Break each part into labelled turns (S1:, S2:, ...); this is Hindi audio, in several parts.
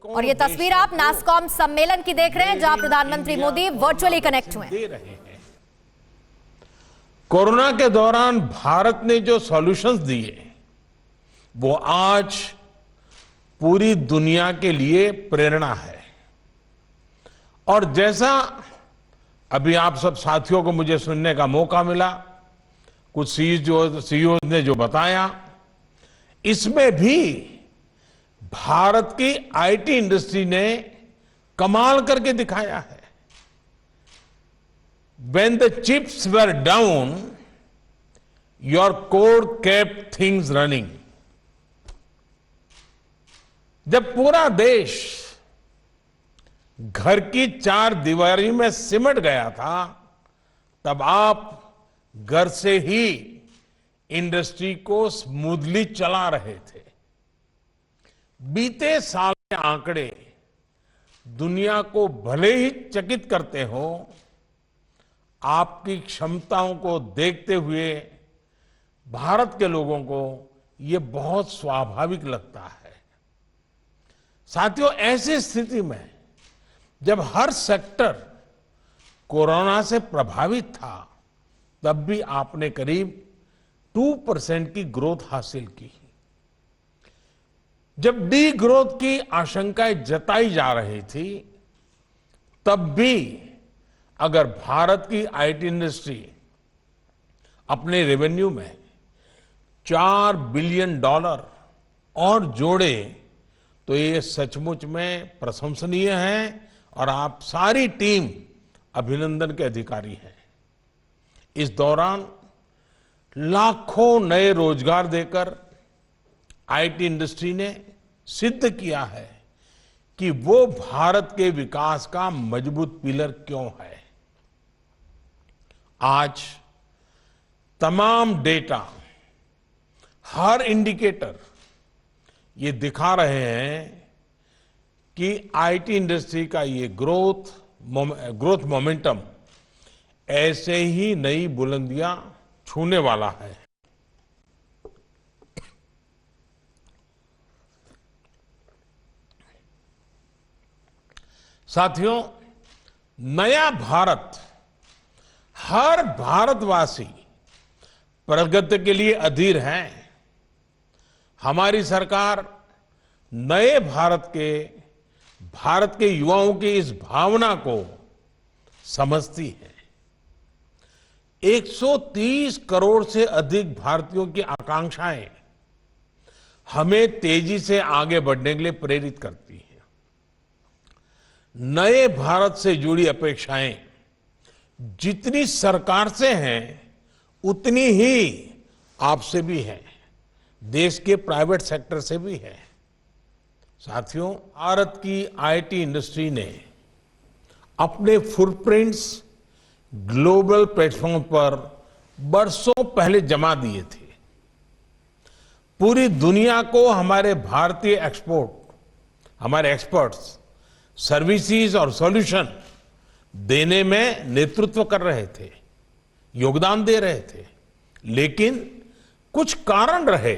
S1: और ये तस्वीर आप नास्कॉम सम्मेलन की देख रहे हैं, जहां प्रधानमंत्री मोदी वर्चुअली कनेक्ट हुए हैं।
S2: कोरोना के दौरान भारत ने जो सॉल्यूशंस दिए वो आज पूरी दुनिया के लिए प्रेरणा है। और जैसा अभी आप सब साथियों को मुझे सुनने का मौका मिला, कुछ सीईओ ने जो बताया, इसमें भी भारत की आईटी इंडस्ट्री ने कमाल करके दिखाया है। When the chips were down, your code kept things running. जब पूरा देश घर की चार दीवारी में सिमट गया था, तब आप घर से ही इंडस्ट्री को स्मूथली चला रहे थे। बीते साल के आंकड़े दुनिया को भले ही चकित करते हो, आपकी क्षमताओं को देखते हुए भारत के लोगों को ये बहुत स्वाभाविक लगता है। साथियों, ऐसी स्थिति में जब हर सेक्टर कोरोना से प्रभावित था, तब भी आपने करीब 2% की ग्रोथ हासिल की। जब डी ग्रोथ की आशंकाएं जताई जा रही थी, तब भी अगर भारत की आईटी इंडस्ट्री अपने रेवेन्यू में $4 बिलियन और जोड़े, तो ये सचमुच में प्रशंसनीय है और आप सारी टीम अभिनंदन के अधिकारी हैं। इस दौरान लाखों नए रोजगार देकर आईटी इंडस्ट्री ने सिद्ध किया है कि वो भारत के विकास का मजबूत पिलर क्यों है। आज तमाम डेटा, हर इंडिकेटर ये दिखा रहे हैं कि आईटी इंडस्ट्री का ये ग्रोथ मोमेंटम ऐसे ही नई बुलंदियां छूने वाला है। साथियों, नया भारत, हर भारतवासी प्रगति के लिए अधीर है। हमारी सरकार नए भारत के युवाओं की इस भावना को समझती है। 130 करोड़ से अधिक भारतीयों की आकांक्षाएं हमें तेजी से आगे बढ़ने के लिए प्रेरित करती हैं। नए भारत से जुड़ी अपेक्षाएं जितनी सरकार से हैं, उतनी ही आपसे भी है, देश के प्राइवेट सेक्टर से भी है। साथियों, भारत की आईटी इंडस्ट्री ने अपने फुटप्रिंट्स ग्लोबल प्लेटफॉर्म पर बरसों पहले जमा दिए थे। पूरी दुनिया को हमारे भारतीय हमारे एक्सपर्ट्स सर्विसेज और सॉल्यूशन देने में नेतृत्व कर रहे थे, योगदान दे रहे थे। लेकिन कुछ कारण रहे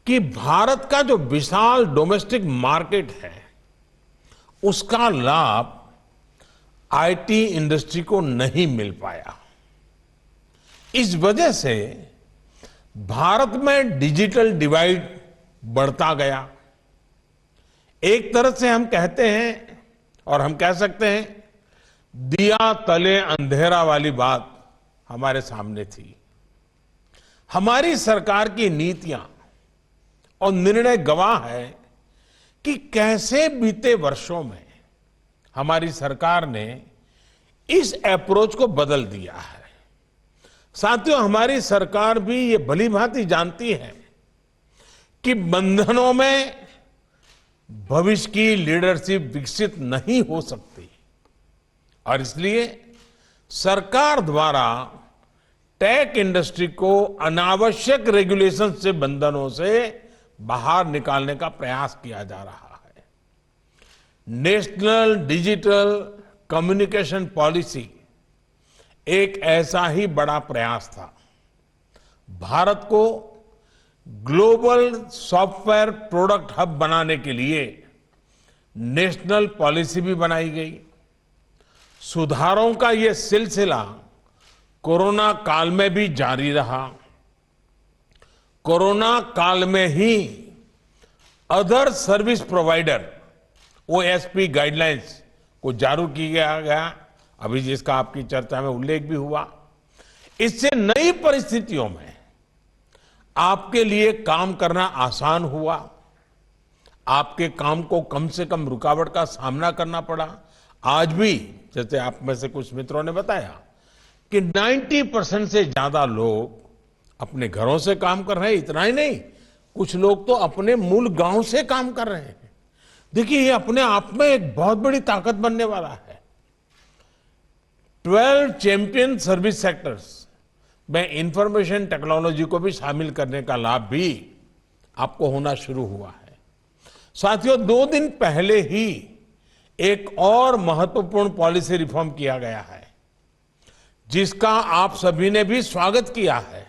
S2: कि भारत का जो विशाल डोमेस्टिक मार्केट है, उसका लाभ आईटी इंडस्ट्री को नहीं मिल पाया। इस वजह से भारत में डिजिटल डिवाइड बढ़ता गया। एक तरह से हम कहते हैं, और हम कह सकते हैं, दिया तले अंधेरा वाली बात हमारे सामने थी। हमारी सरकार की नीतियां और निर्णय गवाह है कि कैसे बीते वर्षों में हमारी सरकार ने इस अप्रोच को बदल दिया है। साथियों, हमारी सरकार भी ये भलीभांति जानती है कि बंधनों में भविष्य की लीडरशिप विकसित नहीं हो सकती, और इसलिए सरकार द्वारा टेक इंडस्ट्री को अनावश्यक रेगुलेशन से, बंधनों से बाहर निकालने का प्रयास किया जा रहा है। नेशनल डिजिटल कम्युनिकेशन पॉलिसी एक ऐसा ही बड़ा प्रयास था। भारत को ग्लोबल सॉफ्टवेयर प्रोडक्ट हब बनाने के लिए नेशनल पॉलिसी भी बनाई गई। सुधारों का ये सिलसिला कोरोना काल में भी जारी रहा। कोरोना काल में ही other service provider OSP guidelines को जारी किया गया, अभी जिसका आपकी चर्चा में उल्लेख भी हुआ। इससे नई परिस्थितियों में आपके लिए काम करना आसान हुआ। आपके काम को कम से कम रुकावट का सामना करना पड़ा। आज भी जैसे आप में से कुछ मित्रों ने बताया कि 90% से ज्यादा लोग अपने घरों से काम कर रहे हैं। इतना ही नहीं, कुछ लोग तो अपने मूल गांव से काम कर रहे हैं। देखिए, ये अपने आप में एक बहुत बड़ी ताकत बनने वाला है। 12 चैंपियन सर्विस सेक्टर्स में इंफॉर्मेशन टेक्नोलॉजी को भी शामिल करने का लाभ भी आपको होना शुरू हुआ है। साथियों, 2 दिन पहले ही एक और महत्वपूर्ण पॉलिसी रिफॉर्म किया गया है, जिसका आप सभी ने भी स्वागत किया है।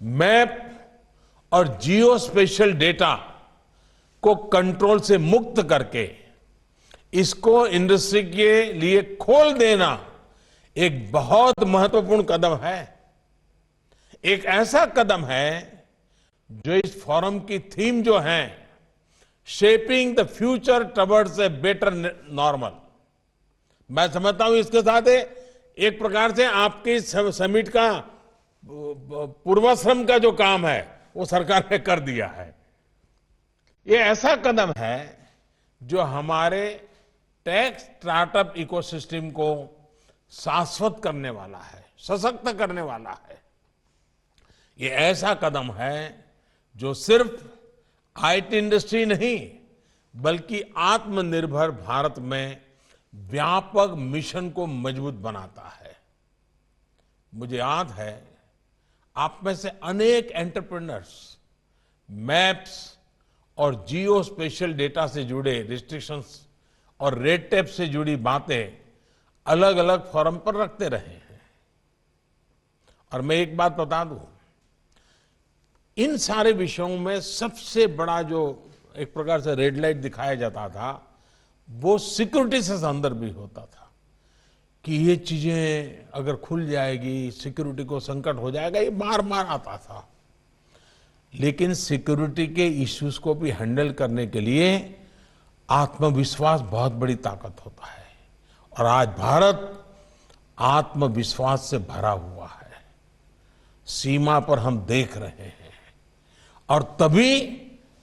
S2: मैप और जियो स्पेशल डेटा को कंट्रोल से मुक्त करके इसको इंडस्ट्री के लिए खोल देना एक बहुत महत्वपूर्ण कदम है। एक ऐसा कदम है जो इस फोरम की थीम जो है, shaping the future towards a better normal, मैं समझता हूं इसके साथ एक प्रकार से आपके समिट का पूर्वाश्रम का जो काम है वो सरकार ने कर दिया है। ये ऐसा कदम है जो हमारे टेक स्टार्टअप इकोसिस्टम को शाश्वत करने वाला है, सशक्त करने वाला है। ये ऐसा कदम है जो सिर्फ आईटी इंडस्ट्री नहीं, बल्कि आत्मनिर्भर भारत में व्यापक मिशन को मजबूत बनाता है। मुझे याद है, आप में से अनेक एंटरप्रेन्योर्स मैप्स और जियो स्पेशल डेटा से जुड़े रिस्ट्रिक्शंस और रेड टेप से जुड़ी बातें अलग अलग फोरम पर रखते रहे हैं। और मैं एक बात बता दूं, इन सारे विषयों में सबसे बड़ा जो एक प्रकार से रेड लाइट दिखाया जाता था, वो सिक्योरिटी से संदर्भ भी होता था कि ये चीजें अगर खुल जाएगी, सिक्योरिटी को संकट हो जाएगा, ये बार बार आता था। लेकिन सिक्योरिटी के इश्यूज को भी हैंडल करने के लिए आत्मविश्वास बहुत बड़ी ताकत होता है। और आज भारत आत्मविश्वास से भरा हुआ है। सीमा पर हम देख रहे हैं, और तभी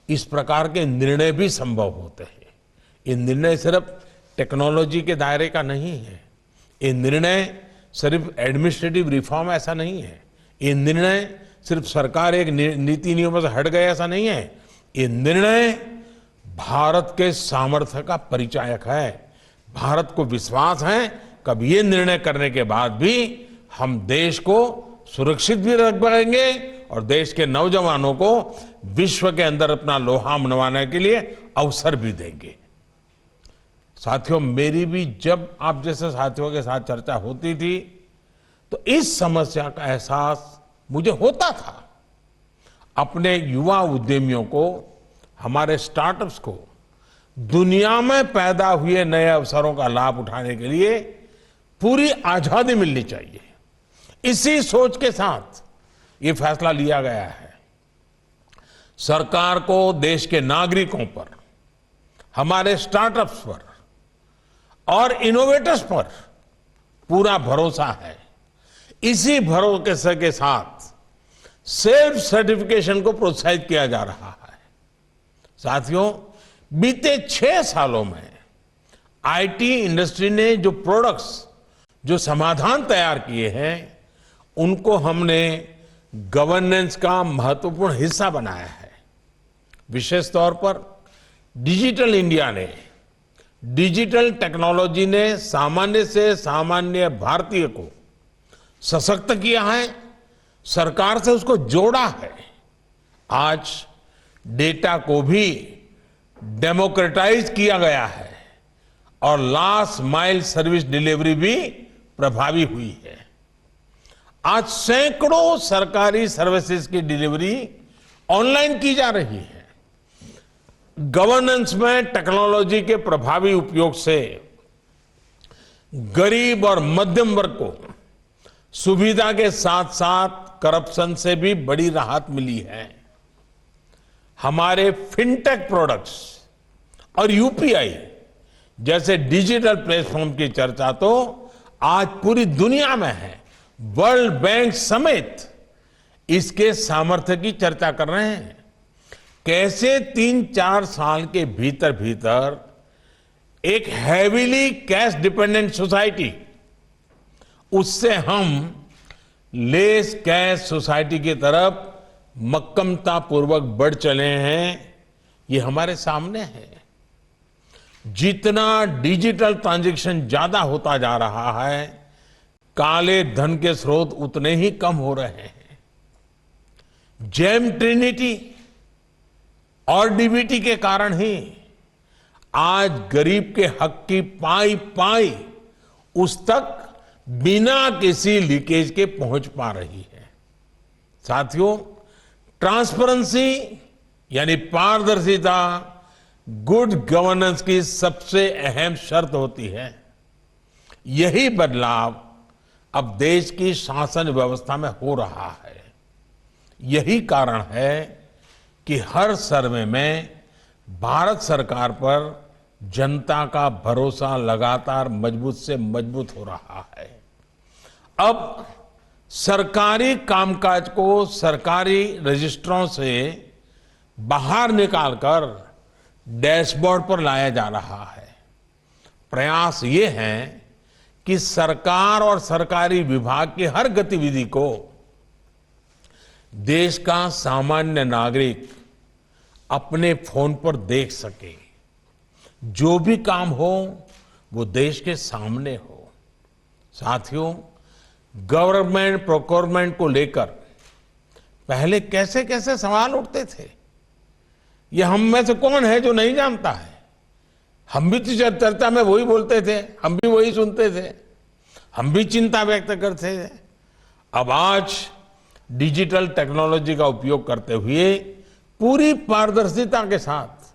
S2: इस प्रकार के निर्णय भी संभव होते हैं। ये निर्णय सिर्फ टेक्नोलॉजी के दायरे का नहीं है। ये निर्णय सिर्फ एडमिनिस्ट्रेटिव रिफॉर्म ऐसा नहीं है। ये निर्णय सिर्फ सरकार एक नीति नियमों से हट गए ऐसा नहीं है। ये निर्णय भारत के सामर्थ्य का परिचायक है। भारत को विश्वास है कब ये निर्णय करने के बाद भी हम देश को सुरक्षित भी रख पाएंगे और देश के नौजवानों को विश्व के अंदर अपना लोहा मनवाने के लिए अवसर भी देंगे। साथियों, मेरी भी जब आप जैसे साथियों के साथ चर्चा होती थी तो इस समस्या का एहसास मुझे होता था। अपने युवा उद्यमियों को, हमारे स्टार्टअप्स को दुनिया में पैदा हुए नए अवसरों का लाभ उठाने के लिए पूरी आजादी मिलनी चाहिए। इसी सोच के साथ ये फैसला लिया गया है। सरकार को देश के नागरिकों पर, हमारे स्टार्टअप्स पर और इनोवेटर्स पर पूरा भरोसा है। इसी भरोसे के साथ सेल्फ सर्टिफिकेशन को प्रोत्साहित किया जा रहा है। साथियों, बीते 6 सालों में आईटी इंडस्ट्री ने जो प्रोडक्ट्स, जो समाधान तैयार किए हैं, उनको हमने गवर्नेंस का महत्वपूर्ण हिस्सा बनाया है। विशेष तौर पर डिजिटल इंडिया ने, डिजिटल टेक्नोलॉजी ने सामान्य से सामान्य भारतीय को सशक्त किया है, सरकार से उसको जोड़ा है। आज डेटा को भी डेमोक्रेटाइज किया गया है और लास्ट माइल सर्विस डिलीवरी भी प्रभावी हुई है। आज सैकड़ों सरकारी सर्विसेज की डिलीवरी ऑनलाइन की जा रही है। गवर्नेंस में टेक्नोलॉजी के प्रभावी उपयोग से गरीब और मध्यम वर्ग को सुविधा के साथ साथ करप्शन से भी बड़ी राहत मिली है। हमारे फिनटेक प्रोडक्ट्स और यूपीआई जैसे डिजिटल प्लेटफॉर्म की चर्चा तो आज पूरी दुनिया में है। वर्ल्ड बैंक समेत इसके सामर्थ्य की चर्चा कर रहे हैं। कैसे 3-4 साल के भीतर भीतर एक हैवीली कैश डिपेंडेंट सोसाइटी उससे हम लेस कैश सोसाइटी की तरफ मक्कमता पूर्वक बढ़ चले हैं, ये हमारे सामने है। जितना डिजिटल ट्रांजैक्शन ज्यादा होता जा रहा है, काले धन के स्रोत उतने ही कम हो रहे हैं। जेम ट्रिनिटी और डीबीटी के कारण ही आज गरीब के हक की पाई पाई उस तक बिना किसी लीकेज के पहुंच पा रही है। साथियों, ट्रांसपेरेंसी यानी पारदर्शिता गुड गवर्नेंस की सबसे अहम शर्त होती है। यही बदलाव अब देश की शासन व्यवस्था में हो रहा है। यही कारण है कि हर सर्वे में भारत सरकार पर जनता का भरोसा लगातार मजबूत से मजबूत हो रहा है। अब सरकारी कामकाज को सरकारी रजिस्ट्रों से बाहर निकालकर डैशबोर्ड पर लाया जा रहा है। प्रयास ये है कि सरकार और सरकारी विभाग की हर गतिविधि को देश का सामान्य नागरिक अपने फोन पर देख सके। जो भी काम हो वो देश के सामने हो। साथियों, गवर्नमेंट प्रोक्योरमेंट को लेकर पहले कैसे कैसे सवाल उठते थे, ये हम में से कौन है जो नहीं जानता है। हम भी तो चर्चा में वही बोलते थे, हम भी वही सुनते थे, हम भी चिंता व्यक्त करते थे। अब आज डिजिटल टेक्नोलॉजी का उपयोग करते हुए पूरी पारदर्शिता के साथ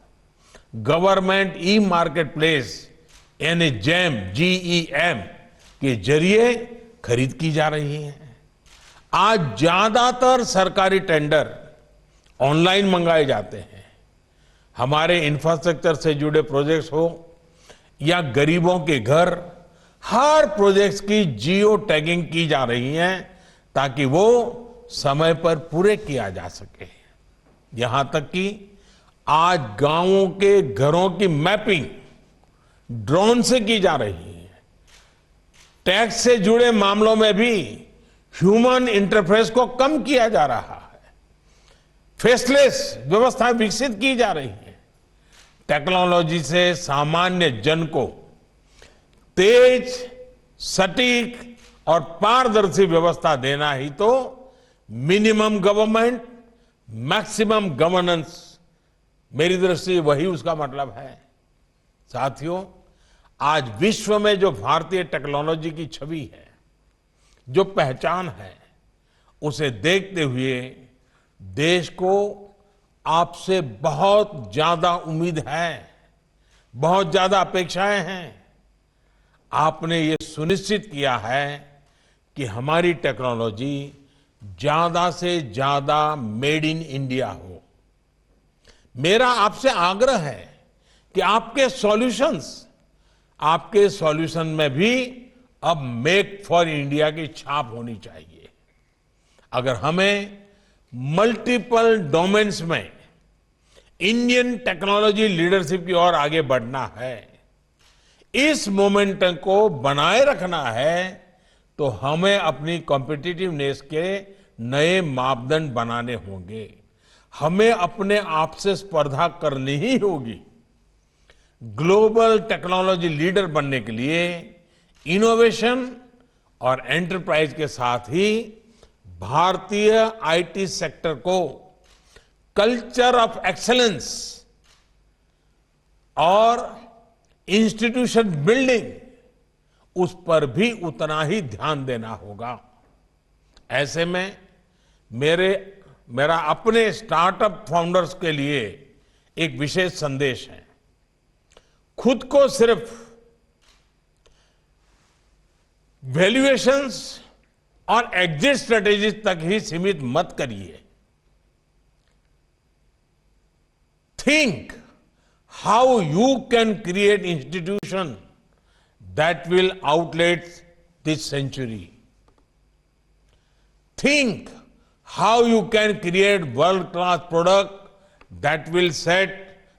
S2: गवर्नमेंट ई मार्केट प्लेस यानी जेम GEM के जरिए खरीद की जा रही है। आज ज्यादातर सरकारी टेंडर ऑनलाइन मंगाए जाते हैं। हमारे इंफ्रास्ट्रक्चर से जुड़े प्रोजेक्ट्स हो या गरीबों के घर, हर प्रोजेक्ट्स की जियो टैगिंग की जा रही है ताकि वो समय पर पूरे किया जा सके। यहां तक कि आज गांवों के घरों की मैपिंग ड्रोन से की जा रही है। टैक्स से जुड़े मामलों में भी ह्यूमन इंटरफेस को कम किया जा रहा है। फेसलेस व्यवस्था विकसित की जा रही है। टेक्नोलॉजी से सामान्य जन को तेज, सटीक और पारदर्शी व्यवस्था देना ही तो मिनिमम गवर्नमेंट, मैक्सिमम गवर्नेंस, मेरी दृष्टि वही उसका मतलब है। साथियों, आज विश्व में जो भारतीय टेक्नोलॉजी की छवि है, जो पहचान है, उसे देखते हुए देश को आपसे बहुत ज्यादा उम्मीद है, बहुत ज्यादा अपेक्षाएं हैं। आपने ये सुनिश्चित किया है कि हमारी टेक्नोलॉजी ज्यादा से ज्यादा मेड इन इंडिया हो। मेरा आपसे आग्रह है कि आपके सॉल्यूशन में भी अब मेक फॉर इंडिया की छाप होनी चाहिए। अगर हमें मल्टीपल डोमेन्स में इंडियन टेक्नोलॉजी लीडरशिप की ओर आगे बढ़ना है, इस मोमेंटम को बनाए रखना है, तो हमें अपनी कॉम्पिटिटिवनेस के नए मापदंड बनाने होंगे। हमें अपने आप से स्पर्धा करनी ही होगी। ग्लोबल टेक्नोलॉजी लीडर बनने के लिए इनोवेशन और एंटरप्राइज के साथ ही भारतीय आईटी सेक्टर को कल्चर ऑफ एक्सीलेंस और इंस्टीट्यूशन बिल्डिंग, उस पर भी उतना ही ध्यान देना होगा। ऐसे में मेरा अपने स्टार्टअप फाउंडर्स के लिए एक विशेष संदेश है। खुद को सिर्फ वैल्यूएशंस और एग्जिट स्ट्रेटेजीज तक ही सीमित मत करिए। Think how you can create institution that will outlet this century. Think how you can create world-class product that will set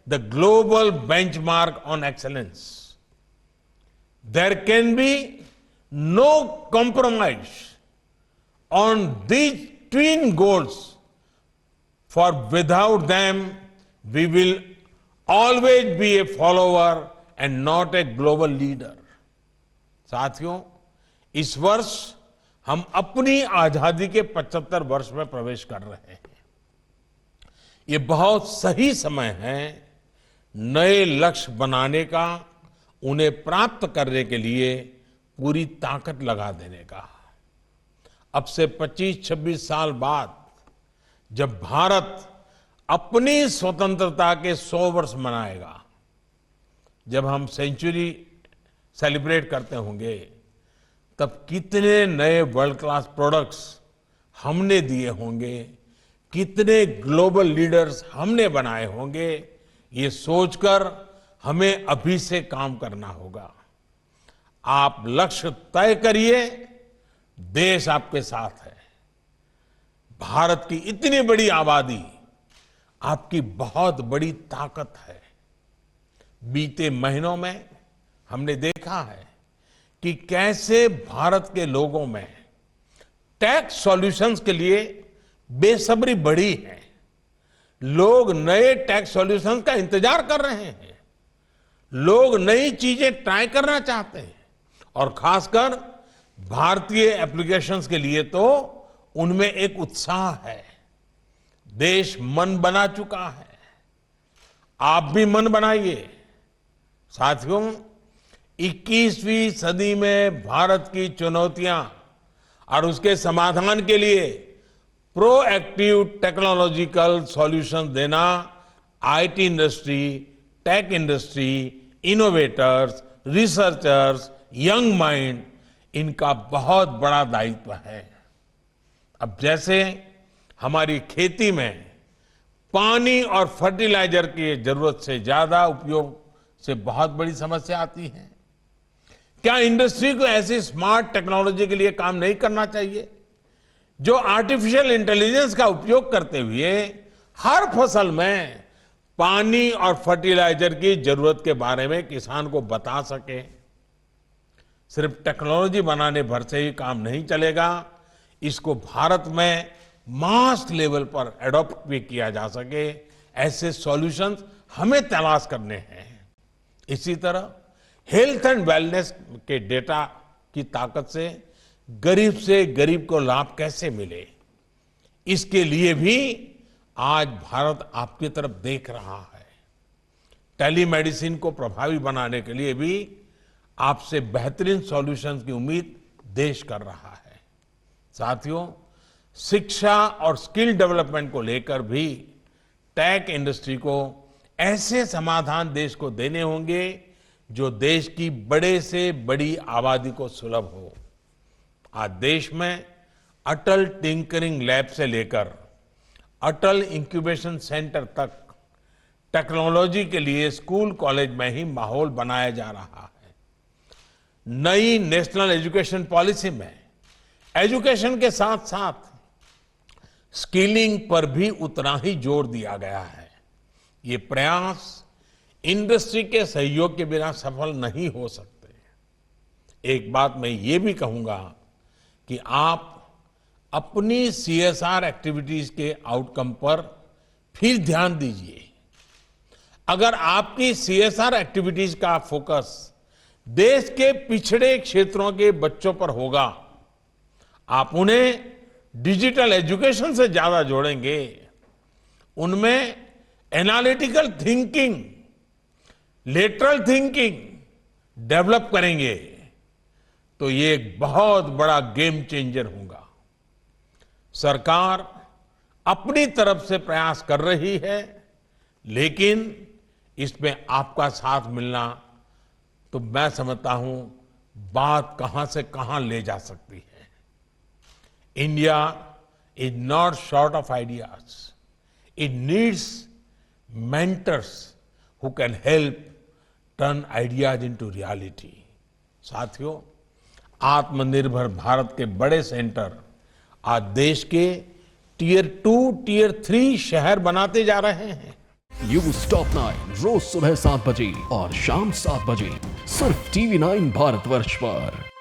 S2: the global benchmark on excellence. There can be no compromise on these twin goals, for without them we will always be a follower and not a global leader. साथियों, इस वर्ष हम अपनी आजादी के 75 वर्ष में प्रवेश कर रहे हैं। ये बहुत सही समय है नए लक्ष्य बनाने का, उन्हें प्राप्त करने के लिए पूरी ताकत लगा देने का। अब से 25-26 साल बाद जब भारत अपनी स्वतंत्रता के 100 वर्ष मनाएगा, जब हम सेंचुरी सेलिब्रेट करते होंगे, तब कितने नए वर्ल्ड क्लास प्रोडक्ट्स हमने दिए होंगे, कितने ग्लोबल लीडर्स हमने बनाए होंगे, ये सोचकर हमें अभी से काम करना होगा। आप लक्ष्य तय करिए, देश आपके साथ है। भारत की इतनी बड़ी आबादी आपकी बहुत बड़ी ताकत है। बीते महीनों में हमने देखा है कि कैसे भारत के लोगों में टैक्स सॉल्यूशंस के लिए बेसब्री बढ़ी है। लोग नए टैक्स सॉल्यूशंस का इंतजार कर रहे हैं। लोग नई चीजें ट्राई करना चाहते हैं और खासकर भारतीय एप्लीकेशंस के लिए तो उनमें एक उत्साह है। देश मन बना चुका है। आप भी मन बनाइए। साथियों, 21वीं सदी में भारत की चुनौतियां और उसके समाधान के लिए प्रोएक्टिव टेक्नोलॉजिकल सॉल्यूशन देना IT industry, tech industry, innovators, researchers, young mind, इनका बहुत बड़ा दायित्व है। अब जैसे हमारी खेती में पानी और फर्टिलाइजर की जरूरत से ज्यादा उपयोग से बहुत बड़ी समस्या आती है, क्या इंडस्ट्री को ऐसी स्मार्ट टेक्नोलॉजी के लिए काम नहीं करना चाहिए जो आर्टिफिशियल इंटेलिजेंस का उपयोग करते हुए हर फसल में पानी और फर्टिलाइजर की जरूरत के बारे में किसान को बता सके। सिर्फ टेक्नोलॉजी बनाने भर से ही काम नहीं चलेगा, इसको भारत में मास लेवल पर एडॉप्ट भी किया जा सके, ऐसे सॉल्यूशंस हमें तलाश करने हैं। इसी तरह हेल्थ एंड वेलनेस के डेटा की ताकत से गरीब को लाभ कैसे मिले, इसके लिए भी आज भारत आपकी तरफ देख रहा है। टेलीमेडिसिन को प्रभावी बनाने के लिए भी आपसे बेहतरीन सॉल्यूशंस की उम्मीद देश कर रहा है। साथियों, शिक्षा और स्किल डेवलपमेंट को लेकर भी टेक इंडस्ट्री को ऐसे समाधान देश को देने होंगे जो देश की बड़े से बड़ी आबादी को सुलभ हो। आज देश में अटल टिंकरिंग लैब से लेकर अटल इंक्यूबेशन सेंटर तक टेक्नोलॉजी के लिए स्कूल कॉलेज में ही माहौल बनाया जा रहा है। नई नेशनल एजुकेशन पॉलिसी में एजुकेशन के साथ साथ स्किलिंग पर भी उतना ही जोर दिया गया है। ये प्रयास इंडस्ट्री के सहयोग के बिना सफल नहीं हो सकते। एक बात मैं ये भी कहूंगा कि आप अपनी सीएसआर एक्टिविटीज के आउटकम पर फिर ध्यान दीजिए। अगर आपकी सीएसआर एक्टिविटीज का फोकस देश के पिछड़े क्षेत्रों के बच्चों पर होगा, आप उन्हें डिजिटल एजुकेशन से ज्यादा जोड़ेंगे, उनमें analytical thinking, lateral thinking develop करेंगे, तो ये एक बहुत बड़ा गेम चेंजर होगा। सरकार अपनी तरफ से प्रयास कर रही है लेकिन इसमें आपका साथ मिलना तो मैं समझता हूं बात कहां से कहां ले जा सकती है। India is not short of ideas, it needs mentors who can help turn ideas into reality. साथियों, आत्मनिर्भर भारत के बड़े सेंटर आज देश के टियर 2, टियर 3 शहर बनाते जा रहे हैं।
S3: न्यूज टॉप 9 रोज सुबह 7 बजे और शाम 7 बजे सिर्फ TV9 भारतवर्ष पर।